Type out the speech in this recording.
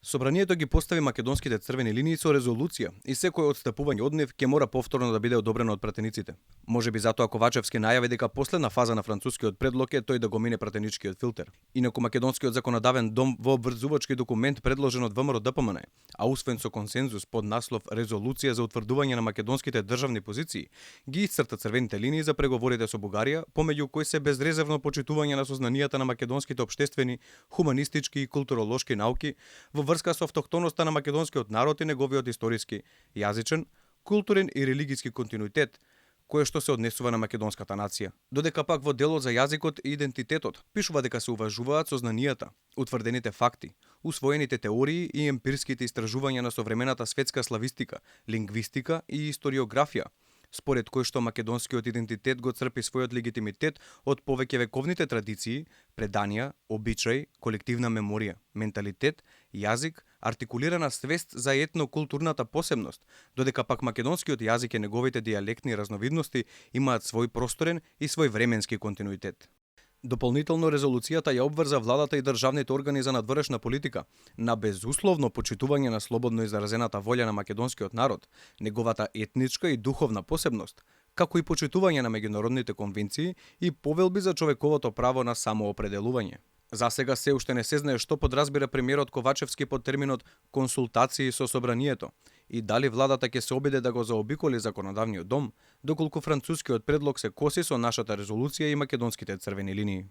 Собранието ги постави македонските црвени линии со резолуција и секој отстапување од нив ќе мора повторно да биде одобрено од пратениците. Можеби затоа Ковачевски најави дека последна фаза на францускиот предлог е тој да го мине пратеничкиот филтер. Инаку македонскиот законодавен дом во обврзувачки документ предложен од ВМРО-ДПМН, а усвоен со консензус под наслов Резолуција за утврдување на македонските државни позиции, ги исцрта црвените линии за преговорите со Бугарија, помеѓу кои се безрезервно почитување на сознанијата на македонските општествени, хуманистички и културолошки науки во врска со автохтоноста на македонскиот народ и неговиот историски, јазичен, културен и религиски континуитет, кое што се однесува на македонската нација. Додека пак во делот за јазикот и идентитетот пишува дека се уважуваат сознанијата, утврдените факти, усвоените теории и емпирските истражувања на современата светска славистика, лингвистика и историографија, според кој што македонскиот идентитет го црпи својот легитимитет од повеќе вековните традиции, преданија, обичаи, колективна меморија, менталитет, јазик, артикулирана свест за етно-културната посебност, додека пак македонскиот јазик и неговите дијалектни разновидности имаат свој просторен и свој временски континуитет. Дополнително резолуцијата ја обврза владата и државните органи за надворешна политика на безусловно почитување на слободно изразената волја на македонскиот народ, неговата етничка и духовна посебност, како и почитување на меѓународните конвенции и повелби за човековото право на самоопределување. За сега се уште не се знае што подразбира премиерот Ковачевски под терминот консултации со собранието и дали владата ќе се обиде да го заобиколи законодавниот дом, доколку францускиот предлог се коси со нашата резолуција и македонските црвени линии.